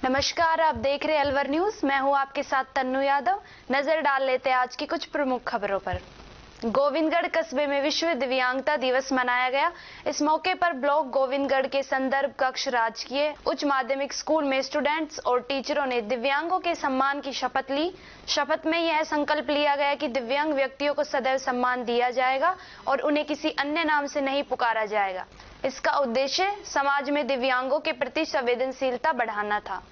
नमस्कार, आप देख रहे अलवर न्यूज। मैं हूं आपके साथ तन्नू यादव। नजर डाल लेते हैं आज की कुछ प्रमुख खबरों पर। गोविंदगढ़ कस्बे में विश्व दिव्यांगता दिवस मनाया गया। इस मौके पर ब्लॉक गोविंदगढ़ के संदर्भ कक्ष राजकीय उच्च माध्यमिक स्कूल में स्टूडेंट्स और टीचरों ने दिव्यांगों के सम्मान की शपथ ली। शपथ में यह संकल्प लिया गया कि दिव्यांग व्यक्तियों को सदैव सम्मान दिया जाएगा और उन्हें किसी अन्य नाम से नहीं पुकारा जाएगा। इसका उद्देश्य समाज में दिव्यांगों के प्रति संवेदनशीलता बढ़ाना था।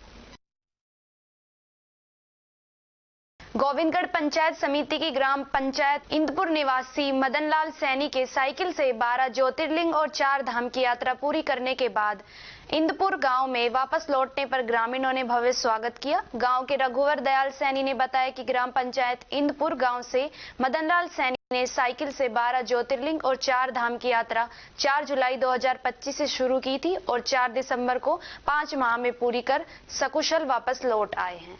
गोविंदगढ़ पंचायत समिति की ग्राम पंचायत इंदपुर निवासी मदनलाल सैनी के साइकिल से 12 ज्योतिर्लिंग और 4 धाम की यात्रा पूरी करने के बाद इंदपुर गांव में वापस लौटने पर ग्रामीणों ने भव्य स्वागत किया। गांव के रघुवर दयाल सैनी ने बताया कि ग्राम पंचायत इंदपुर गांव से मदनलाल सैनी ने साइकिल से 12 ज्योतिर्लिंग और 4 धाम की यात्रा 4 जुलाई 2025 से शुरू की थी और 4 दिसंबर को 5 माह में पूरी कर सकुशल वापस लौट आए हैं।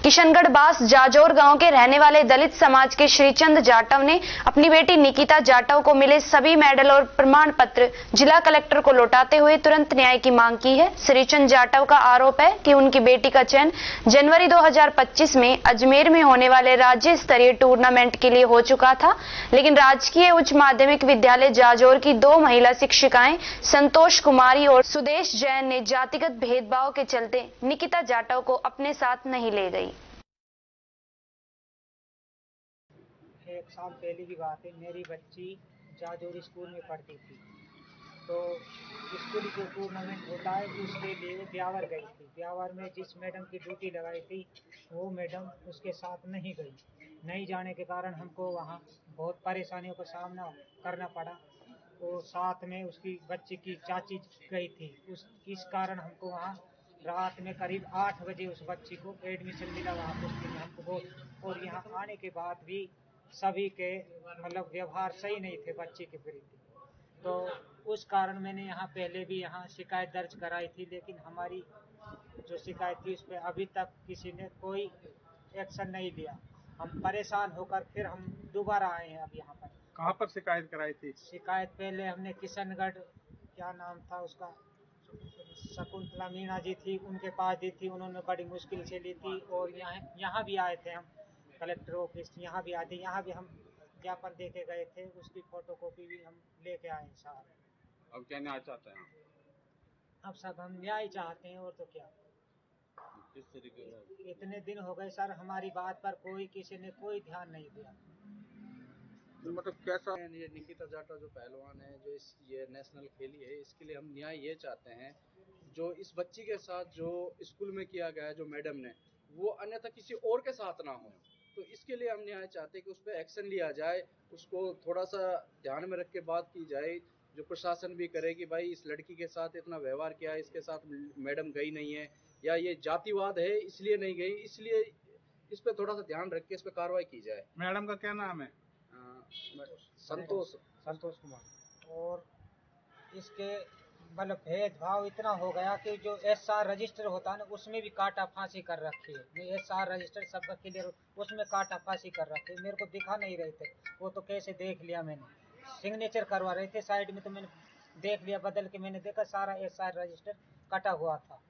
किशनगढ़ बास जाजौर गांव के रहने वाले दलित समाज के श्रीचंद जाटव ने अपनी बेटी निकिता जाटव को मिले सभी मेडल और प्रमाण पत्र जिला कलेक्टर को लौटाते हुए तुरंत न्याय की मांग की है। श्रीचंद जाटव का आरोप है कि उनकी बेटी का चयन जनवरी 2025 में अजमेर में होने वाले राज्य स्तरीय टूर्नामेंट के लिए हो चुका था, लेकिन राजकीय उच्च माध्यमिक विद्यालय जाजौर की 2 महिला शिक्षिकाएं संतोष कुमारी और सुदेश जैन ने जातिगत भेदभाव के चलते निकिता जाटव को अपने साथ नहीं ले गई। एक साल पहले की बात है। मेरी बच्ची जाजौर स्कूल में पढ़ती थी, तो स्कूल जो टूर्नामेंट होता है उसके लिए ब्यावर गई थी। ब्यावर में जिस मैडम की ड्यूटी लगाई थी वो मैडम उसके साथ नहीं गई। नहीं जाने के कारण हमको वहाँ बहुत परेशानियों का सामना करना पड़ा। तो साथ में उसकी बच्ची की चाची गई थी। इस कारण हमको वहाँ रात में करीब 8 बजे उस बच्ची को एडमिशन मिला वहाँ कुश्ती में हमको बहुत। और यहाँ आने के बाद भी सभी के मतलब व्यवहार सही नहीं थे बच्चे के प्रति, तो उस कारण मैंने यहाँ पहले भी यहाँ शिकायत दर्ज कराई थी, लेकिन हमारी जो शिकायत थी उस पर अभी तक किसी ने कोई एक्शन नहीं लिया। हम परेशान होकर फिर हम दोबारा आए हैं अब यहाँ पर। कहाँ पर शिकायत कराई थी? शिकायत पहले हमने किशनगढ़, क्या नाम था उसका, शकुंतला मीणा जी थी, उनके पास दी थी। उन्होंने बड़ी मुश्किल से ली थी। और यहाँ भी आए थे हम कलेक्टर ऑफिस, यहाँ भी आए थे। यहाँ भी हम ज्ञापन दे के गए थे, उसकी फोटोकॉपी भी हम लेके आए साहब। अब क्या न्याय चाहते हैं? अब सब हम न्याय चाहते हैं और तो क्या। किस तरीके का? इतने दिन हो गए सर, हमारी बात पर कोई किसी ने कोई ध्यान नहीं दिया। मतलब कैसा? ये निकिता जाटव जो पहलवान है, जो ये नेशनल खेली है, इसके लिए हम न्याय ये चाहते हैं जो इस बच्ची के साथ जो स्कूल में किया गया है, जो मैडम ने, वो अन्यथा किसी और के साथ ना हो। तो इसके लिए हम न्याय चाहते हैं कि उस पर एक्शन लिया जाए, उसको थोड़ा सा ध्यान में रख के बात की जाए। जो प्रशासन भी करे कि भाई इस लड़की के साथ इतना व्यवहार किया है, इसके साथ मैडम गई नहीं है, या ये जातिवाद है इसलिए नहीं गई, इसलिए इस पर थोड़ा सा ध्यान रख के इस पर कार्रवाई की जाए। मैडम का क्या नाम है? संतोष कुमार। और इसके मतलब भेदभाव इतना हो गया कि जो SR रजिस्टर होता है ना, उसमें भी काटा फांसी कर रखी है। SR रजिस्टर सबका क्लियर, उसमें काटा फांसी कर रखी है। मेरे को दिखा नहीं रहे थे, वो तो कैसे देख लिया मैंने। सिग्नेचर करवा रहे थे साइड में, तो मैंने देख लिया, बदल के मैंने देखा सारा SR रजिस्टर कटा हुआ था।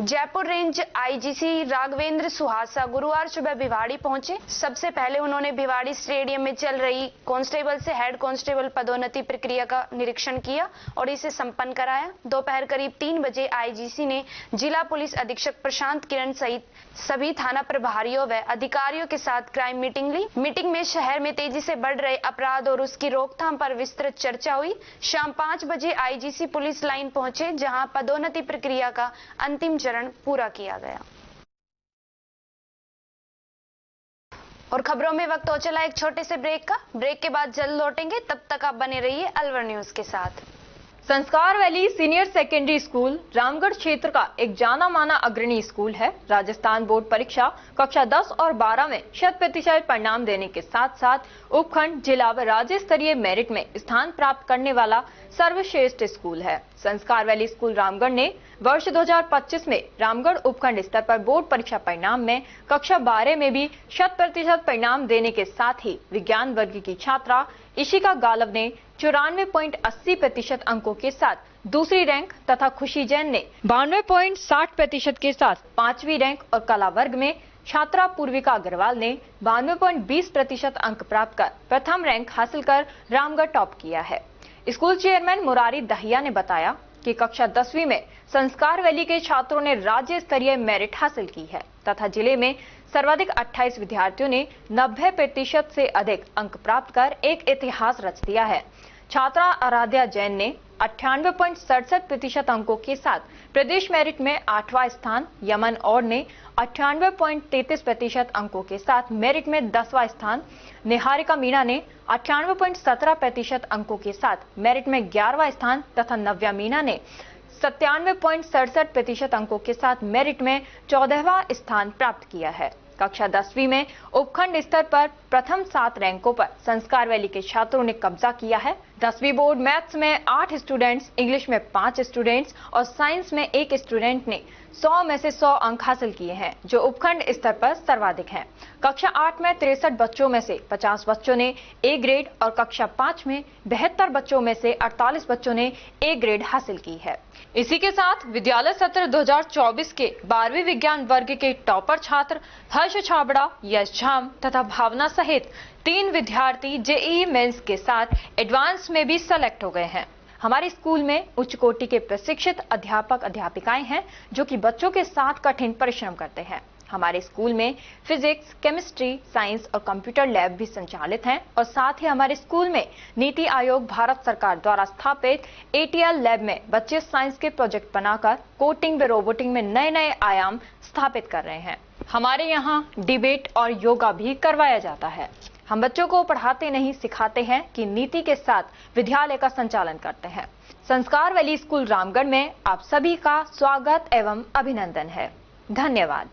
जयपुर रेंज IGC राघवेंद्र सुहासा गुरुवार सुबह भिवाड़ी पहुंचे। सबसे पहले उन्होंने भिवाड़ी स्टेडियम में चल रही कांस्टेबल से हेड कांस्टेबल पदोन्नति प्रक्रिया का निरीक्षण किया और इसे संपन्न कराया। दोपहर करीब 3 बजे IGC ने जिला पुलिस अधीक्षक प्रशांत किरण सहित सभी थाना प्रभारियों व अधिकारियों के साथ क्राइम मीटिंग ली। मीटिंग में शहर में तेजी से बढ़ रहे अपराध और उसकी रोकथाम पर विस्तृत चर्चा हुई। शाम 5 बजे IGC पुलिस लाइन पहुंचे, जहां पदोन्नति प्रक्रिया का अंतिम चरण पूरा किया गया। और खबरों में वक्त हो चला एक छोटे से ब्रेक का। ब्रेक के बाद जल्द लौटेंगे, तब तक आप बने रहिए अलवर न्यूज के साथ। संस्कार valley senior secondary school Ramgarh क्षेत्र का एक जाना माना अग्रणी स्कूल है। राजस्थान बोर्ड परीक्षा कक्षा 10 और 12 में 100% परिणाम देने के साथ साथ उपखंड, जिला व राज्य स्तरीय मेरिट में स्थान प्राप्त करने वाला सर्वश्रेष्ठ स्कूल है। संस्कार वैली स्कूल रामगढ़ ने वर्ष 2025 में रामगढ़ उपखंड स्तर पर बोर्ड परीक्षा परिणाम में कक्षा 12 में भी 100% परिणाम देने के साथ ही विज्ञान वर्ग की छात्रा इशिका गालव ने 94.80% अंकों के साथ दूसरी रैंक तथा खुशी जैन ने 92.60% के साथ 5वीं रैंक और कला वर्ग में छात्रा पूर्विका अग्रवाल ने 92.20% अंक प्राप्त कर प्रथम रैंक हासिल कर रामगढ़ टॉप किया है। स्कूल चेयरमैन मुरारी दहिया ने बताया कि कक्षा 10वीं में संस्कार वैली के छात्रों ने राज्य स्तरीय मेरिट हासिल की है तथा जिले में सर्वाधिक 28 विद्यार्थियों ने 90% से अधिक अंक प्राप्त कर एक इतिहास रच दिया है। छात्रा आराध्या जैन ने 98.67% अंकों के साथ प्रदेश मेरिट में 8वां स्थान, यमन और ने 98.33% अंकों के साथ मेरिट में 10वां स्थान, निहारिका मीणा ने 98.17% अंकों के साथ मेरिट में 11वां स्थान तथा नव्या मीणा ने 97.67% अंकों के साथ मेरिट में 14वां स्थान प्राप्त किया है। कक्षा 10वीं में उपखंड स्तर पर प्रथम 7 रैंकों पर संस्कार वैली के छात्रों ने कब्जा किया है। 10वीं बोर्ड मैथ्स में 8 स्टूडेंट्स, इंग्लिश में 5 स्टूडेंट्स और साइंस में 1 स्टूडेंट ने 100 में से 100 अंक हासिल किए हैं, जो उपखंड स्तर पर सर्वाधिक हैं। कक्षा 8 में 63 बच्चों में से 50 बच्चों ने ए ग्रेड और कक्षा 5 में 72 बच्चों में से 48 बच्चों ने ए ग्रेड हासिल की है। इसी के साथ विद्यालय सत्र 2024 के 12वीं विज्ञान वर्ग के टॉपर छात्र हर्ष छाबड़ा, यश झाम तथा भावना सहित 3 विद्यार्थी जेईई मेंस के साथ एडवांस में भी सेलेक्ट हो गए हैं। हमारे स्कूल में उच्च कोटि के प्रशिक्षित अध्यापक अध्यापिकाएं हैं जो कि बच्चों के साथ कठिन परिश्रम करते हैं। हमारे स्कूल में फिजिक्स, केमिस्ट्री, साइंस और कंप्यूटर लैब भी संचालित हैं और साथ ही हमारे स्कूल में नीति आयोग भारत सरकार द्वारा स्थापित एटीएल लैब में बच्चे साइंस के प्रोजेक्ट बनाकर कोडिंग व रोबोटिंग में नए नए आयाम स्थापित कर रहे हैं। हमारे यहाँ डिबेट और योगा भी करवाया जाता है। हम बच्चों को पढ़ाते नहीं सिखाते हैं कि नीति के साथ विद्यालय का संचालन करते हैं। संस्कार वैली स्कूल रामगढ़ में आप सभी का स्वागत एवं अभिनंदन है। धन्यवाद।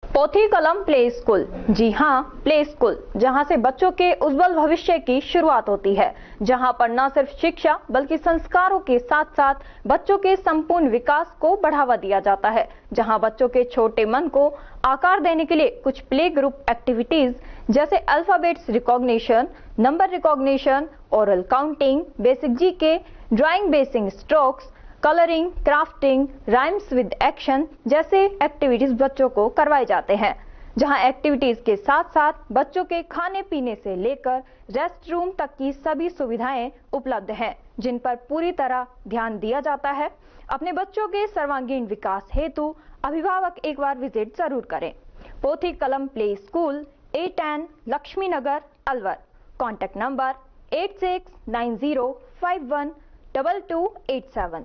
पोथी कलम प्ले स्कूल, जी हाँ, प्ले स्कूल, जहाँ से बच्चों के उज्जवल भविष्य की शुरुआत होती है, जहाँ पर न सिर्फ शिक्षा बल्कि संस्कारों के साथ साथ बच्चों के संपूर्ण विकास को बढ़ावा दिया जाता है, जहाँ बच्चों के छोटे मन को आकार देने के लिए कुछ प्ले ग्रुप एक्टिविटीज जैसे alphabets recognition, number recognition, oral counting, basic GK, drawing basic strokes, colouring, crafting, rhymes with action जैसे एक्टिविटीज बच्चों को करवाए जाते हैं, जहां एक्टिविटीज के साथ साथ बच्चों के खाने पीने से लेकर रेस्ट रूम तक की सभी सुविधाएं उपलब्ध हैं, जिन पर पूरी तरह ध्यान दिया जाता है। अपने बच्चों के सर्वांगीण विकास हेतु अभिभावक एक बार विजिट जरूर करें। Pothi Kalam play school, A10 Lakshmi Nagar, Alwar. Contact number 8690512287।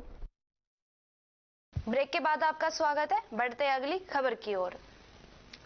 Break के बाद आपका स्वागत है। बढ़ते अगली खबर की ओर।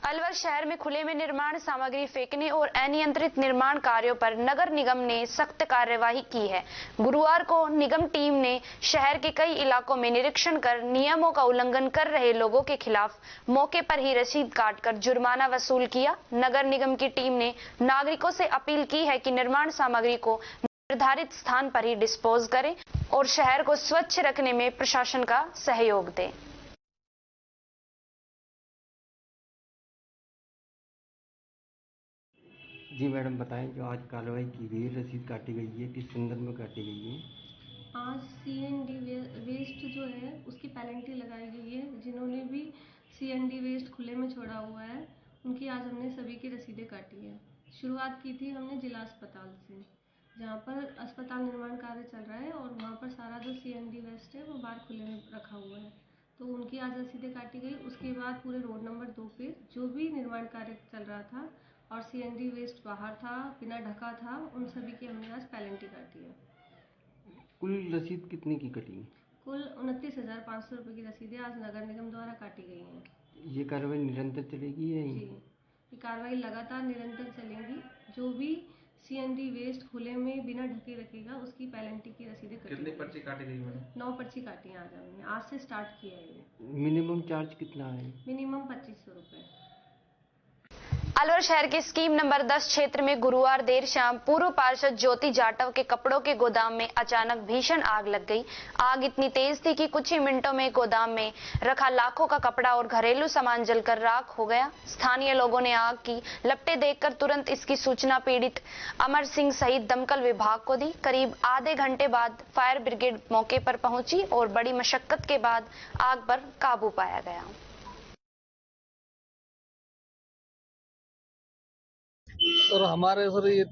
अलवर शहर में खुले में निर्माण सामग्री फेंकने और अनियंत्रित निर्माण कार्यों पर नगर निगम ने सख्त कार्यवाही की है। गुरुवार को निगम टीम ने शहर के कई इलाकों में निरीक्षण कर नियमों का उल्लंघन कर रहे लोगों के खिलाफ मौके पर ही रसीद काटकर जुर्माना वसूल किया। नगर निगम की टीम ने नागरिकों से अपील की है कि निर्माण सामग्री को निर्धारित स्थान पर ही डिस्पोज करें और शहर को स्वच्छ रखने में प्रशासन का सहयोग दें। जी मैडम, बताएं, जो आज कार्रवाई की गई, रसीद काटी गई है, किस संदर्भ में काटी गई है? आज CND वेस्ट जो है उसकी पेनल्टी लगाई गई है। जिन्होंने भी CND वेस्ट खुले में छोड़ा हुआ है उनकी आज हमने सभी की रसीदें काटी है। शुरुआत की थी हमने जिला अस्पताल से, जहाँ पर अस्पताल निर्माण कार्य चल रहा है और वहाँ पर सारा जो CND वेस्ट है वो बाहर खुले में रखा हुआ है, तो उनकी आज रसीदें काटी गई। उसके बाद पूरे रोड नंबर 2 पे जो भी निर्माण कार्य चल रहा था और CND वेस्ट बाहर था, बिना ढका था, उन सभी की हमने आज पेनल्टी काटी है। कुल रसीद कितने की कटी? कुल 29,500 रुपये की रसीदें आज नगर निगम द्वारा काटी गई हैं। ये कार्रवाई निरंतर चलेगी या जी, ये कार्रवाई लगातार निरंतर चलेगी। जो भी CND वेस्ट खुले में बिना ढके रखेगा उसकी पेनल्टी की रसीदें कटेगी। कितनी पर्ची काटी गई मैडम? 9 पर्ची काटी है आज हमने, आज से स्टार्ट किया है ये। मिनिमम चार्ज कितना है? मिनिमम 2500 रुपये। अलवर शहर के स्कीम नंबर 10 क्षेत्र में गुरुवार देर शाम पूर्व पार्षद ज्योति जाटव के कपड़ों के गोदाम में अचानक भीषण आग लग गई। आग इतनी तेज थी कि कुछ ही मिनटों में गोदाम में रखा लाखों का कपड़ा और घरेलू सामान जलकर राख हो गया। स्थानीय लोगों ने आग की लपटें देखकर तुरंत इसकी सूचना पीड़ित अमर सिंह सहित दमकल विभाग को दी। करीब आधे घंटे बाद फायर ब्रिगेड मौके पर पहुंची और बड़ी मशक्कत के बाद आग पर काबू पाया गया। सर हमारे सर ये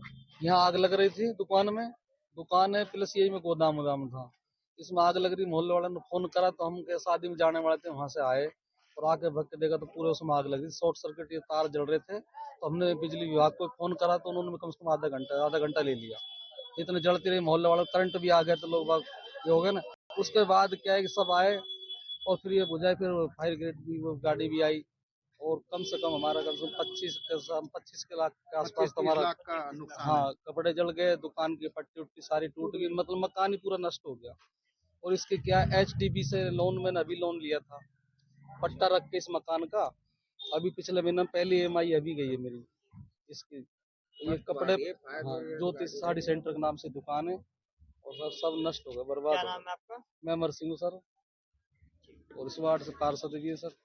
यहाँ आग लग रही थी दुकान है प्लस यही में गोदाम था। इसमें आग लग रही, मोहल्ले वालों ने फोन करा तो हम के शादी में जाने वाले थे, वहां से आए और आके भग के देखा तो पूरे उसमें आग लगी। शॉर्ट सर्किट ये तार जल रहे थे तो हमने बिजली विभाग को फोन करा तो उन्होंने कम से कम आधा घंटा ले लिया। इतने जलती रही, मोहल्ले वालों करंट भी आ गया तो लोग बाग ये हो गए ना। उसके बाद क्या है कि सब आए और फिर ये बुझाए, फिर फायर ब्रिगेड की वो गाड़ी भी आई और कम से कम हमारा कम से कम 25 के लाख के आसपास तो हमारा हाँ कपड़े जल गए, दुकान की पट्टी उट्टी सारी टूट गई, मतलब मकान ही पूरा नष्ट हो गया। और इसके क्या HDB से लोन मैंने अभी लोन लिया था पट्टा रख के इस मकान का, अभी पिछले महीने पहली EMI अभी गई है मेरी इसकी। ये कपड़े ज्योति साड़ी सेंटर के नाम से दुकान है और सर सब नष्ट हो गया, बर्बाद। क्या नाम है आपका? मैं अमर सिंह सर और इस वार्ड से पार्षद भी है सर।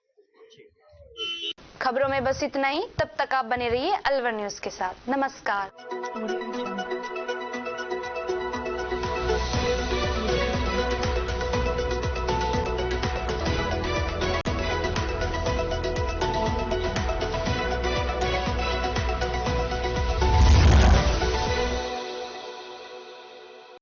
खबरों में बस इतना ही। तब तक आप बने रहिए अलवर न्यूज के साथ। नमस्कार।